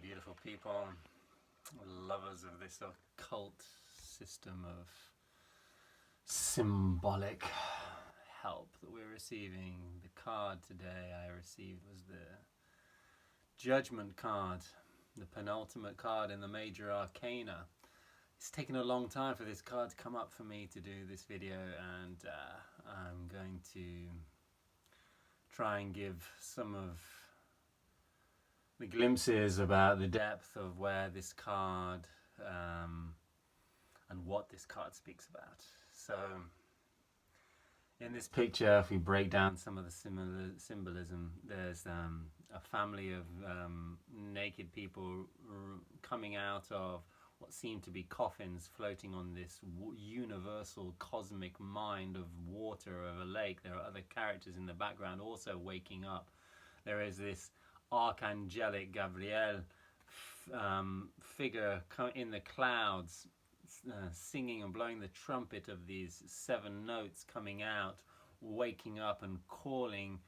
beautiful people, lovers of this occult system of symbolic help that we're receiving. The card today I received was the Judgment card, the penultimate card in the major arcana. It's taken a long time for this card to come up for me to do this video, and I'm going to try and give some of the glimpses about the depth of where this card and what this card speaks about. So in this picture, if we break down some of the symbolism, there's a family of naked people coming out of what seem to be coffins floating on this universal cosmic mind of water of a lake. There are other characters in the background also waking up. There is this archangelic Gabriel figure in the clouds, singing and blowing the trumpet of these 7 notes coming out, waking up and calling,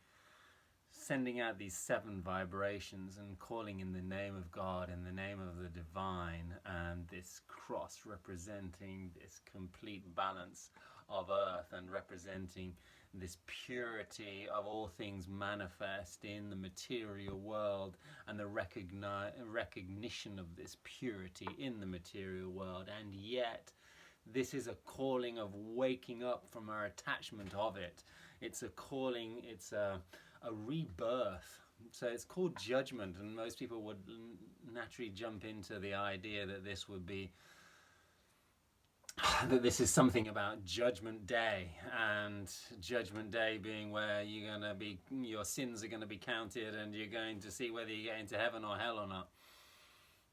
sending out these 7 vibrations and calling in the name of God, in the name of the divine, and this cross representing this complete balance of earth and representing this purity of all things manifest in the material world, and the recognition of this purity in the material world. And yet this is a calling of waking up from our attachment of it. It's a calling, it's a rebirth. So it's called judgment, and most people would naturally jump into the idea that this would be this is something about Judgment Day, and Judgment Day being where your sins are going to be counted and you're going to see whether you get into heaven or hell or not.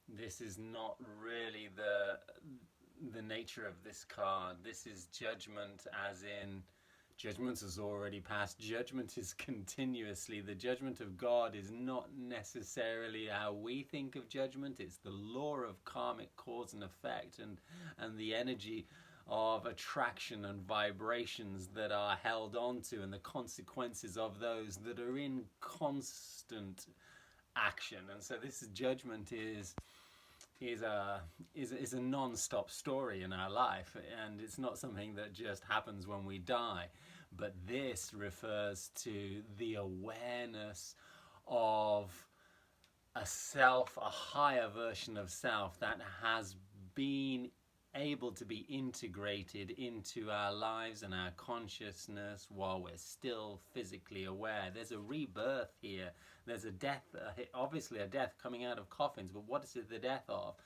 This is not really the nature of this card. This is judgment, as in judgment has already passed. Judgment is continuously. The judgment of God is not necessarily how we think of judgment. It's the law of karmic cause and effect, and the energy of attraction and vibrations that are held onto, and the consequences of those that are in constant action. And so this judgment is a non-stop story in our life, and it's not something that just happens when we die. But this refers to the awareness of a self, a higher version of self that has been able to be integrated into our lives and our consciousness while we're still physically aware. There's a rebirth here. There's a death, obviously a death coming out of coffins, but what is it the death of?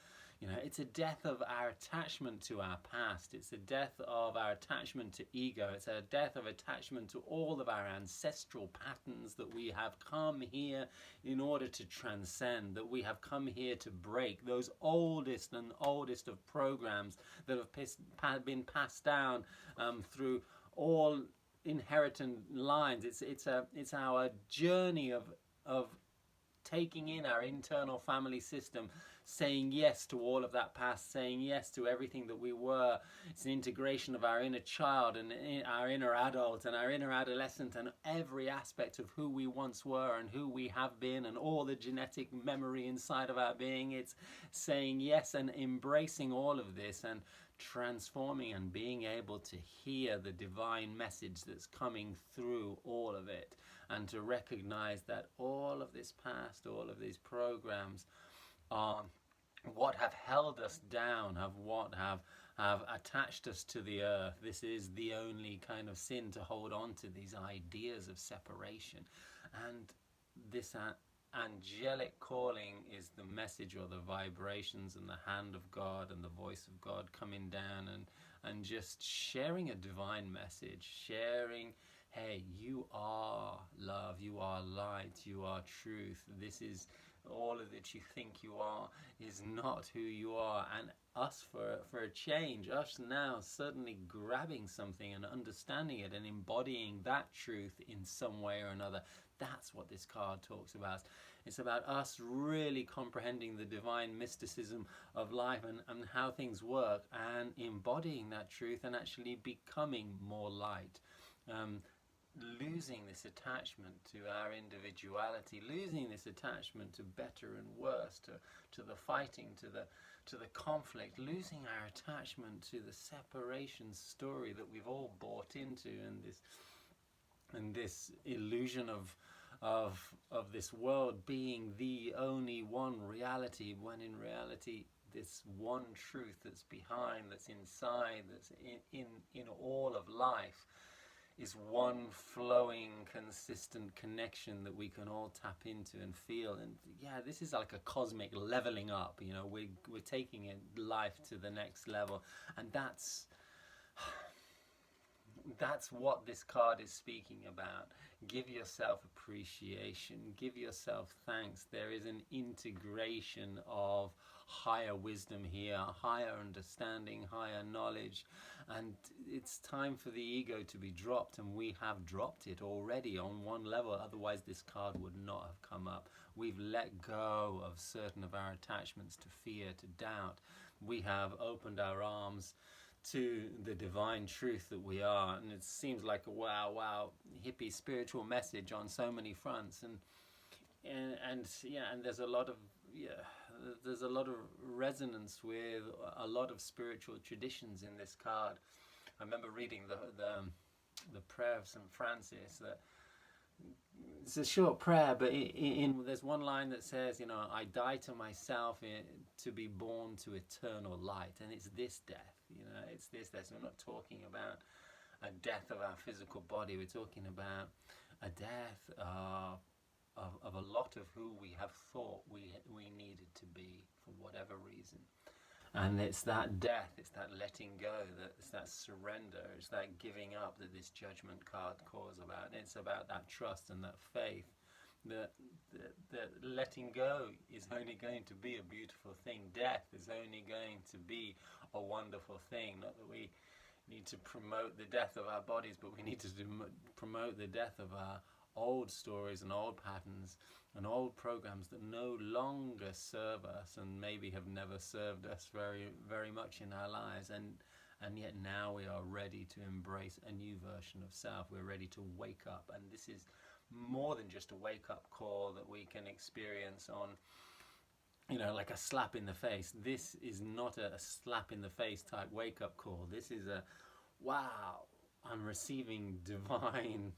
You know, it's a death of our attachment to our past. It's a death of our attachment to ego. It's a death of attachment to all of our ancestral patterns that we have come here in order to transcend, that we have come here to break those oldest and oldest of programs that have been passed down through all inherited lines. It's our journey of taking in our internal family system, saying yes to all of that past, saying yes to everything that we were. It's an integration of our inner child and our inner adult and our inner adolescent and every aspect of who we once were and who we have been and all the genetic memory inside of our being. It's saying yes and embracing all of this and transforming and being able to hear the divine message that's coming through all of it, and to recognize that all of this past, all of these programs are what have held us down, have attached us to the earth. This is the only kind of sin, to hold on to these ideas of separation. And this angelic calling is the message, or the vibrations and the hand of God and the voice of God coming down and just sharing a divine message, sharing, hey, you are love, you are light, you are truth. This is all of that you think you are is not who you are. And us for a change, us now suddenly grabbing something and understanding it and embodying that truth in some way or another. That's what this card talks about. It's about us really comprehending the divine mysticism of life and how things work, and embodying that truth and actually becoming more light. losing this attachment to our individuality, losing this attachment to better and worse, to the fighting, to the conflict, losing our attachment to the separation story that we've all bought into, and this illusion of this world being the only one reality, when in reality this one truth that's behind, that's inside, that's in all of life, is one flowing, consistent connection that we can all tap into and feel. And yeah, this is like a cosmic leveling up. You know, we're taking life to the next level, and that's what this card is speaking about. Give yourself appreciation, give yourself thanks. There is an integration of higher wisdom here, higher understanding, higher knowledge, and it's time for the ego to be dropped, and we have dropped it already on one level. Otherwise this card would not have come up. We've let go of certain of our attachments to fear, to doubt. We have opened our arms to the divine truth that we are, and it seems like a wow hippie spiritual message on so many fronts, and there's a lot of resonance with a lot of spiritual traditions in this card. I remember reading the prayer of St. Francis. That it's a short prayer, but there's one line that says, you know, I die to myself to be born to eternal light, and it's this death. You know, it's this death. So we're not talking about a death of our physical body. We're talking about a death of a lot of who we have thought we needed to be for whatever reason. And it's that death, it's that letting go, it's that surrender, it's that giving up that this judgment card calls about. And it's about that trust and that faith that letting go is only going to be a beautiful thing. Death is only going to be a wonderful thing. Not that we need to promote the death of our bodies, but we need to promote the death of our old stories and old patterns and old programs that no longer serve us, and maybe have never served us very, very much in our lives, and yet now we are ready to embrace a new version of self. We're ready to wake up, and this is more than just a wake-up call that we can experience on, you know, like a slap in the face. This is not a slap in the face type wake-up call. This is a, wow, I'm receiving divine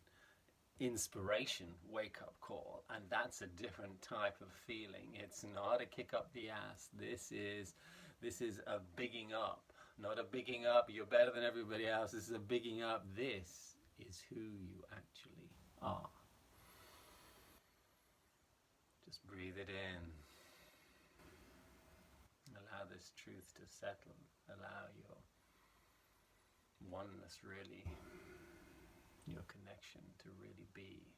inspiration wake-up call, and that's a different type of feeling. It's not a kick up the ass. This is a bigging up, not a bigging up, you're better than everybody else. This is a bigging up. This is who you actually are. Just breathe it in. Allow this truth to settle. Allow your oneness, really, your connection to really be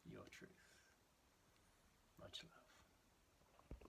your truth. Much love.